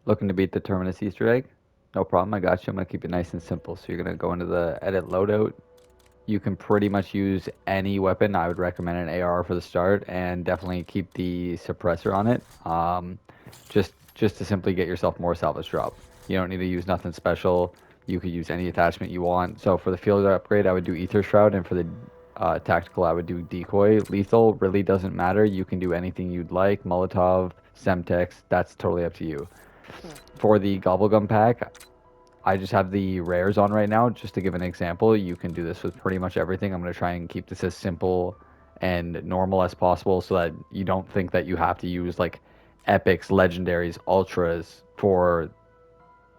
Looking to beat the Terminus Easter egg? No problem, I got you. I'm going to keep it nice and simple. So you're going to go into the edit loadout. You can pretty much use any weapon. I would recommend an AR for the start, and definitely keep the suppressor on it. Just to simply get yourself more salvage drop. You don't need to use nothing special. You could use any attachment you want. So for the field upgrade, I would do Ether Shroud, and for the tactical, I would do Decoy. Lethal really doesn't matter. You can do anything you'd like. Molotov, Semtex, that's totally up to you. For the Gobblegum pack, I just have the rares on right now. Just to give an example, you can do this with pretty much everything. I'm going to try and keep this as simple and normal as possible so that you don't think that you have to use like epics, legendaries, ultras for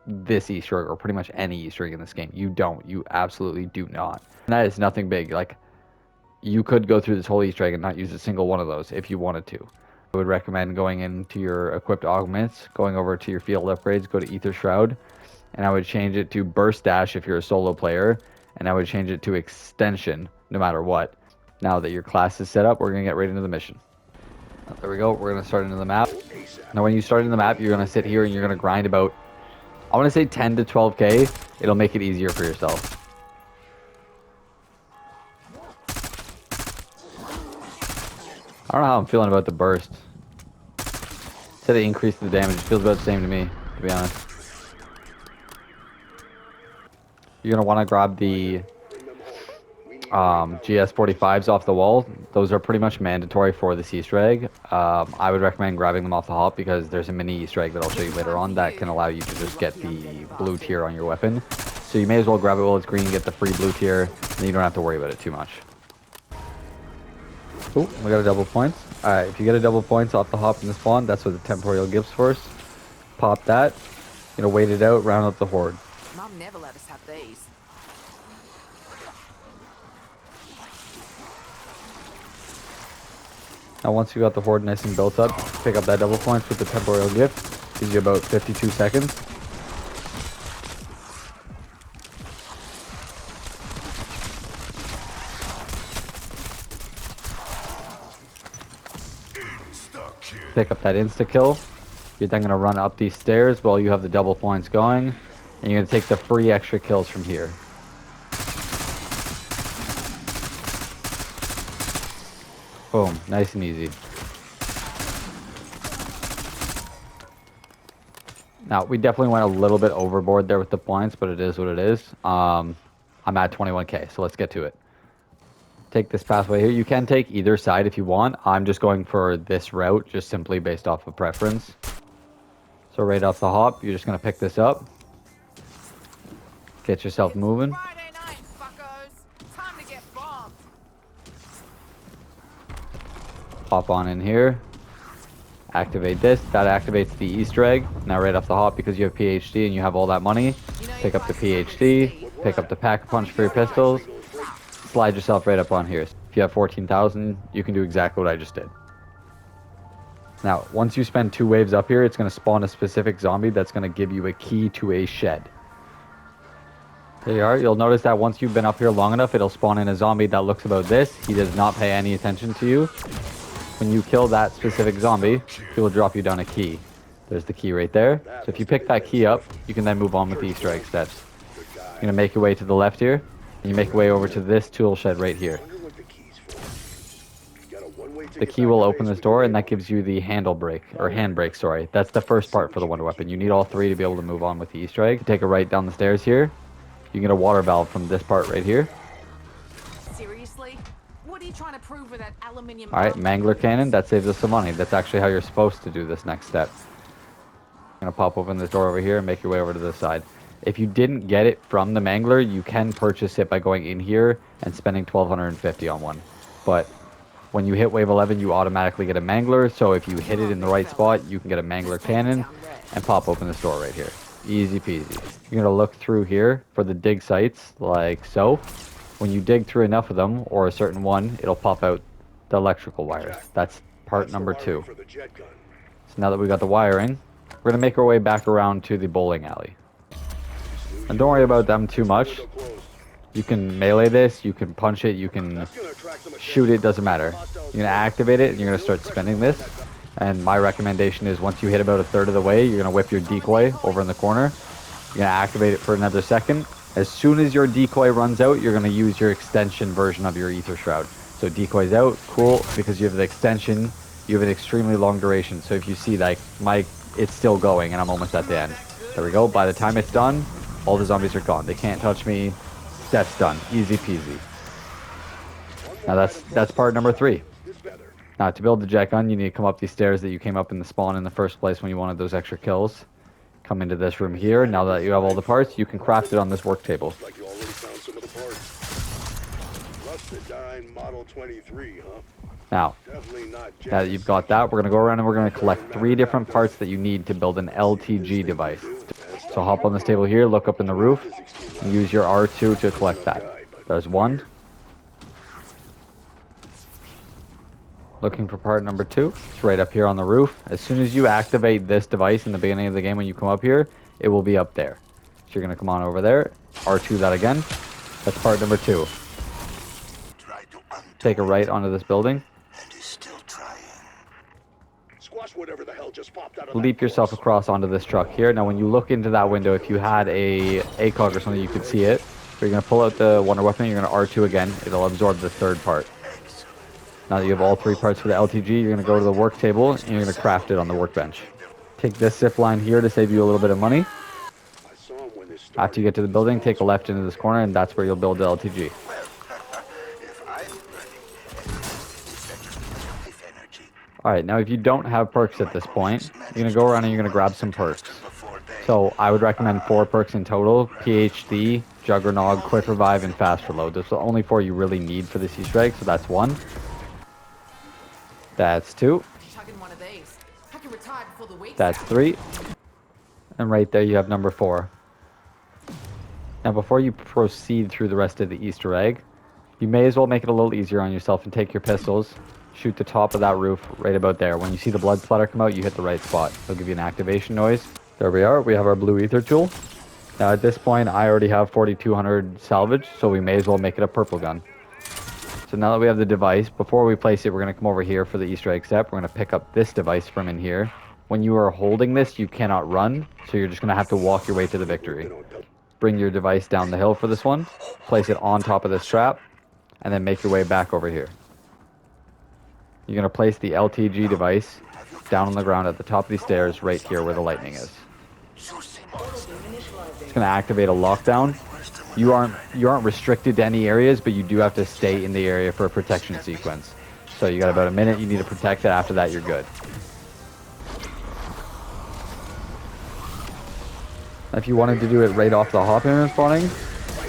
this Easter egg or pretty much any Easter egg in this game. You don't. You absolutely do not. And that is nothing big. Like, you could go through this whole Easter egg and not use a single one of those if you wanted to. I would recommend going into your equipped augments, going over to your field upgrades, go to Ether Shroud, and I would change it to Burst Dash if you're a solo player, and I would change it to Extension no matter what. Now that your class is set up, we're going to get right into the mission. There we go. We're going to start into the map. Now when you start in the map, you're going to sit here and you're going to grind about, I want to say 10 to 12k. It'll make it easier for yourself. I don't know how I'm feeling about the burst. Said it increased the damage. It feels about the same to me, to be honest. You're going to want to grab the GS45s off the wall. Those are pretty much mandatory for this Easter egg. I would recommend grabbing them off the hop because there's a mini Easter egg that I'll show you later on that can allow you to just get the blue tier on your weapon. So you may as well grab it while it's green, get the free blue tier, and then you don't have to worry about it too much. Oh, we got a double points. Alright, if you get a double points off the hop in the spawn, that's what the temporal gives first. Pop that. Wait it out, round up the horde. Mom never let us have these. Now once you got the horde nice and built up, pick up that double points with the temporal gift. Gives you about 52 seconds. Pick up that insta-kill. You're then going to run up these stairs while you have the double points going. And you're going to take the free extra kills from here. Boom. Nice and easy. Now, we definitely went a little bit overboard there with the points, but it is what it is. I'm at 21k, so let's get to it. Take this pathway here. You can take either side if you want. I'm just going for this route, just simply based off of preference. So right off the hop, you're just going to pick this up. Get yourself moving. Friday night, fuckos. Time to get bombed. Hop on in here. Activate this. That activates the Easter egg. Now right off the hop, because you have PhD and you have all that money, pick up the PhD, pick up the Pack-a-Punch for your pistols, slide yourself right up on here. If you have 14,000, you can do exactly what I just did. Now, once you spend 2 waves up here, it's going to spawn a specific zombie that's going to give you a key to a shed. There you are. You'll notice that once you've been up here long enough, it'll spawn in a zombie that looks about this. He does not pay any attention to you. When you kill that specific zombie, he will drop you down a key. There's the key right there. So if you pick that key up, you can then move on with the Easter egg steps. You're going to make your way to the left here. And you make your way over to this tool shed right here. The key will open this door, and that gives you the handbrake, sorry. That's the first part for the wonder weapon. You need all 3 to be able to move on with the Easter egg. Take a right down the stairs here. You get a water valve from this part right here. Seriously? What are you trying to prove with that aluminium? Alright, Mangler Cannon. That saves us some money. That's actually how you're supposed to do this next step. You're going to pop open this door over here and make your way over to this side. If you didn't get it from the Mangler, you can purchase it by going in here and spending 1,250 on one. But when you hit wave 11, you automatically get a Mangler. So if you hit it in the right spot, you can get a Mangler Cannon and pop open this door right here. Easy peasy. You're going to look through here for the dig sites like so. When you dig through enough of them, or a certain one, it'll pop out the electrical wires. That's part number 2. So now that we got the wiring, we're going to make our way back around to the bowling alley. And don't worry about them too much. You can melee this, you can punch it, you can shoot it, doesn't matter. You're going to activate it and you're going to start spinning this. And my recommendation is once you hit about a third of the way, you're going to whip your decoy over in the corner. You're going to activate it for another second. As soon as your decoy runs out, you're going to use your extension version of your ether shroud. So decoy's out, cool, because you have the extension, you have an extremely long duration. So if you see like it's still going and I'm almost at the end. There we go. By the time it's done, all the zombies are gone. They can't touch me. That's done. Easy peasy. Now that's part number 3. Now to build the jet gun, you need to come up these stairs that you came up in the spawn in the first place when you wanted those extra kills. Come into this room here. Now that you have all the parts, you can craft it on this work table. Like you already found some of the parts. Rustidyne Model 23, huh? Now that you've got that, we're going to go around and we're going to collect 3 different parts that you need to build an LTG device. So hop on this table here, look up in the roof, and use your R2 to collect that. There's 1. Looking for part number 2. It's right up here on the roof. As soon as you activate this device in the beginning of the game when you come up here, it will be up there. So you're going to come on over there, R2 that again. That's part number 2. Take a right onto this building. Leap yourself across onto this truck here. Now when you look into that window, if you had a ACOG or something, you could see it. So you're going to pull out the wonder weapon, you're going to R2 again. It'll absorb the 3rd part. Now that you have all 3 parts for the LTG, you're going to go to the work table and you're going to craft it on the workbench. Take this zip line here to save you a little bit of money. After you get to the building, take a left into this corner and that's where you'll build the LTG. Alright, now if you don't have perks at this point, you're going to go around and you're going to grab some perks. So I would recommend 4 perks in total: PhD, Juggernog, Quick Revive, and Fast Reload. Those are the only 4 you really need for this Easter egg, so that's 1. That's 2. That's 3. And right there you have number 4. Now before you proceed through the rest of the Easter egg, you may as well make it a little easier on yourself and take your pistols, shoot the top of that roof right about there. When you see the blood splatter come out, you hit the right spot. It'll give you an activation noise. There we are. We have our blue ether tool. Now at this point, I already have 4200 salvage, so we may as well make it a purple gun. So now that we have the device, before we place it, we're going to come over here for the Easter egg step. We're going to pick up this device from in here. When you are holding this, you cannot run, so you're just going to have to walk your way to the victory. Bring your device down the hill for this one, place it on top of this trap, and then make your way back over here. You're going to place the LTG device down on the ground at the top of these stairs right here where the lightning is. It's going to activate a lockdown. You aren't restricted to any areas, but you do have to stay in the area for a protection sequence. So you got about a minute you need to protect it. After that, you're good. If you wanted to do it right off the hop in and spawning,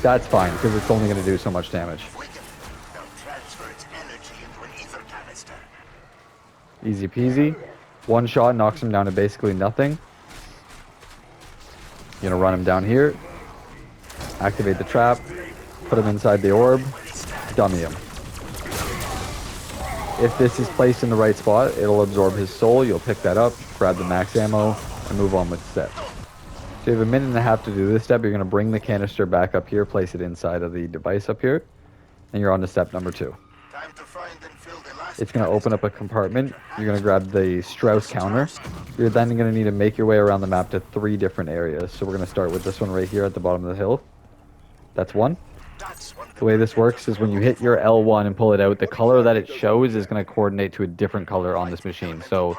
that's fine, because it's only going to do so much damage. Easy peasy. 1 shot knocks him down to basically nothing. You're going to run him down here. Activate the trap. Put him inside the orb. Dummy him. If this is placed in the right spot, it'll absorb his soul. You'll pick that up, grab the max ammo, and move on with the step. So you have a minute and a half to do this step. You're going to bring the canister back up here, place it inside of the device up here, and you're on to step number 2. It's going to open up a compartment. You're going to grab the Strauss counter. You're then going to need to make your way around the map to 3 different areas. So we're going to start with this one right here at the bottom of the hill. That's 1. The way this works is when you hit your L1 and pull it out, the color that it shows is going to coordinate to a different color on this machine. So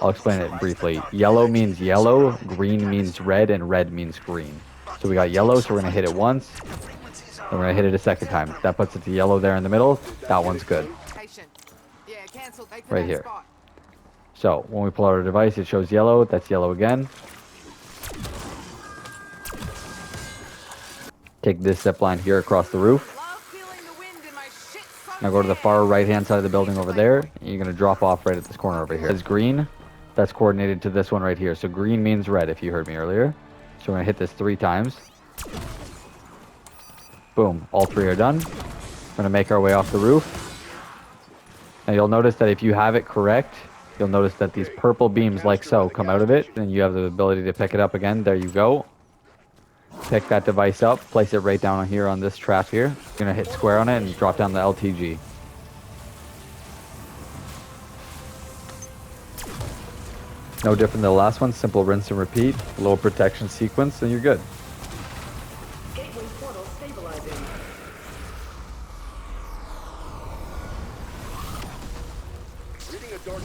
I'll explain it briefly. Yellow means yellow, green means red, and red means green. So we got yellow, so we're going to hit it once. Then we're going to hit it a second time. That puts it to yellow there in the middle. That one's good. Right here. So when we pull out our device, it shows yellow. That's yellow again. Take this zip line here across the roof. Now go to the far right hand side of the building over there. And you're going to drop off right at this corner over here. It's green. That's coordinated to this one right here. So green means red if you heard me earlier. So we're going to hit this 3 times. Boom. All 3 are done. We're going to make our way off the roof. Now you'll notice that if you have it correct, you'll notice that these purple beams like so come out of it. And you have the ability to pick it up again. There you go. Pick that device up, place it right down on here on this trap here. You're going to hit square on it and drop down the LTG. No different than the last one. Simple rinse and repeat. Low protection sequence, and you're good. Gateway portal stabilizing.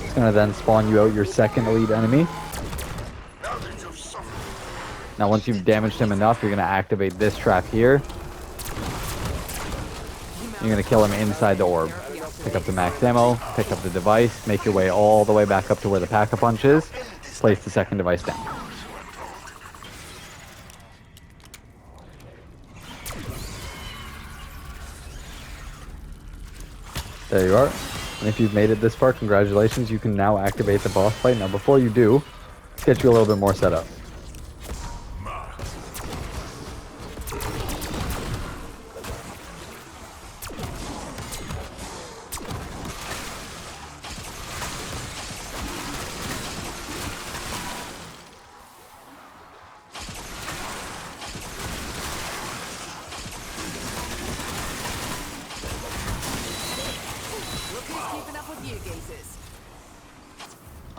It's gonna then spawn you out your second elite enemy. Now once you've damaged him enough, you're gonna activate this trap here. You're gonna kill him inside the orb. Pick up the max ammo, pick up the device, make your way all the way back up to where the pack-a-punch is, place the second device down. There you are. And if you've made it this far, congratulations, you can now activate the boss fight. Now before you do, let's get you a little bit more set up.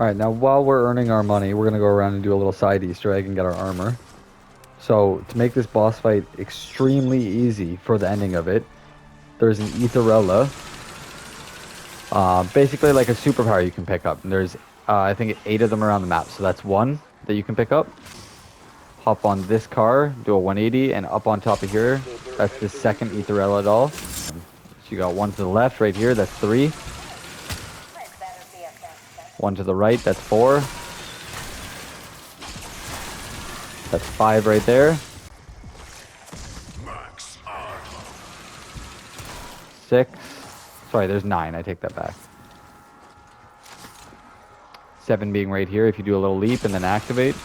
Alright, now while we're earning our money, we're going to go around and do a little side Easter egg and get our armor. So, to make this boss fight extremely easy for the ending of it, there's an Etherella. Basically like a superpower you can pick up. And there's, I think, 8 of them around the map. So that's one that you can pick up. Hop on this car, do a 180, and up on top of here, that's the second Etherella doll. So you got one to the left right here, that's 3. One to the right, that's 4. That's 5 right there. 6. Sorry, there's 9. I take that back. 7 being right here. If you do a little leap and then activate,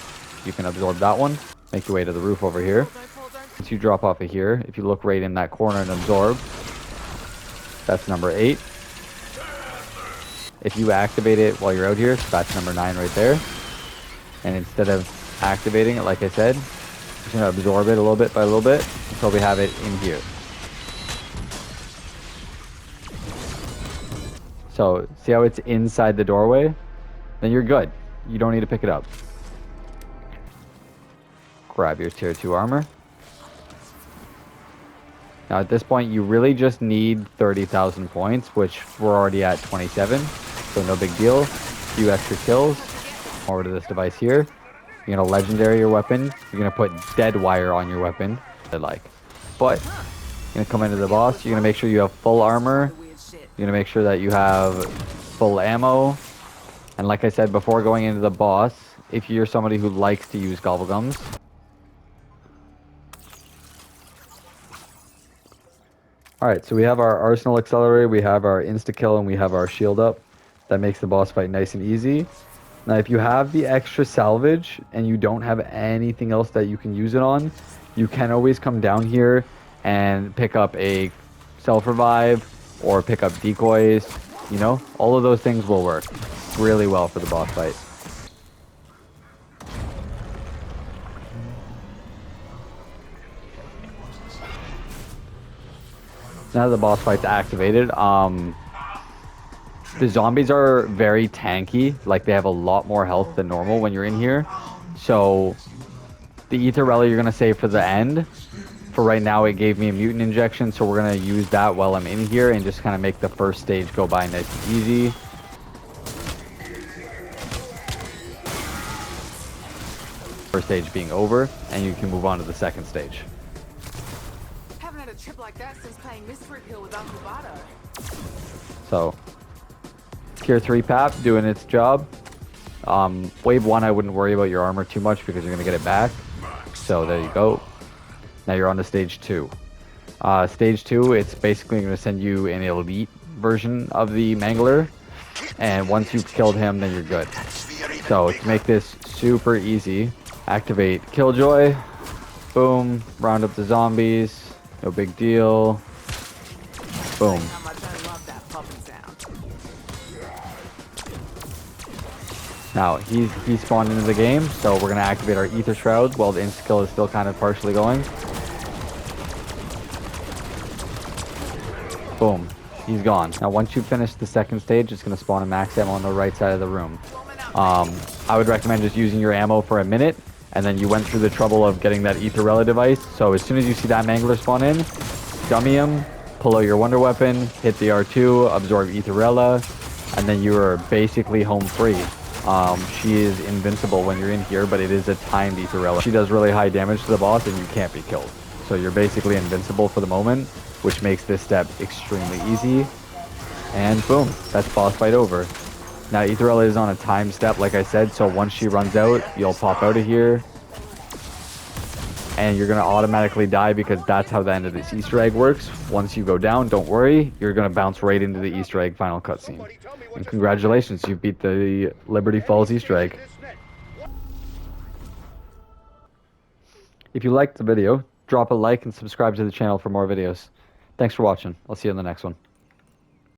you can absorb that one. Make your way to the roof over here. Once you drop off of here, if you look right in that corner and absorb, that's number 8. If you activate it while you're out here, that's number 9 right there. And instead of activating it, like I said, just gonna absorb it a little bit by a little bit until we have it in here. So, see how it's inside the doorway? Then you're good. You don't need to pick it up. Grab your tier 2 armor. Now at this point, you really just need 30,000 points, which we're already at 27. So no big deal. A few extra kills. Over to this device here. You're gonna legendary your weapon. You're gonna put dead wire on your weapon. But you're gonna come into the boss. You're gonna make sure you have full armor. You're gonna make sure that you have full ammo. And like I said before going into the boss, if you're somebody who likes to use gobblegums, alright, so we have our arsenal accelerator, we have our insta-kill, and we have our shield up. That makes the boss fight nice and easy. Now if you have the extra salvage and you don't have anything else that you can use it on, you can always come down here and pick up a self-revive or pick up decoys. You know, all of those things will work really well for the boss fight. Now that the boss fight's activated, the zombies are very tanky. Like, they have a lot more health than normal when you're in here. So, the Ether Relic you're going to save for the end. For right now, it gave me a mutant injection, so we're going to use that while I'm in here and just kind of make the first stage go by nice and easy. First stage being over, and you can move on to the second stage. Haven't had a trip like that since playing Mystery Hill with Uncle Vado. So, Tier 3 PAP doing its job. Wave 1, I wouldn't worry about your armor too much because you're going to get it back. So there you go. Now you're on to Stage 2. Stage 2, it's basically going to send you an elite version of the Mangler. And once you've killed him, then you're good. So to make this super easy, activate Killjoy. Boom. Round up the zombies. No big deal. Boom. How much I love that pumping sound. Now, he's spawned into the game, so we're going to activate our Ether Shroud while the insta-kill is still kind of partially going. Boom. He's gone. Now, once you finish the second stage, it's going to spawn a max ammo on the right side of the room. I would recommend just using your ammo for a minute, and then you went through the trouble of getting that Etherella device. So as soon as you see that Mangler spawn in, dummy him, pull out your wonder weapon, hit the R2, absorb Etherella, and then you are basically home free. She is invincible when you're in here, but it is a timed Etherella. She does really high damage to the boss, and you can't be killed. So you're basically invincible for the moment, which makes this step extremely easy. And boom, that's boss fight over. Now Etherella is on a time step, like I said, so once she runs out, you'll pop out of here. And you're going to automatically die because that's how the end of this Easter egg works. Once you go down, don't worry, you're going to bounce right into the Easter egg final cutscene. And congratulations, you beat the Liberty Falls Easter egg. If you liked the video, drop a like and subscribe to the channel for more videos. Thanks for watching. I'll see you in the next one.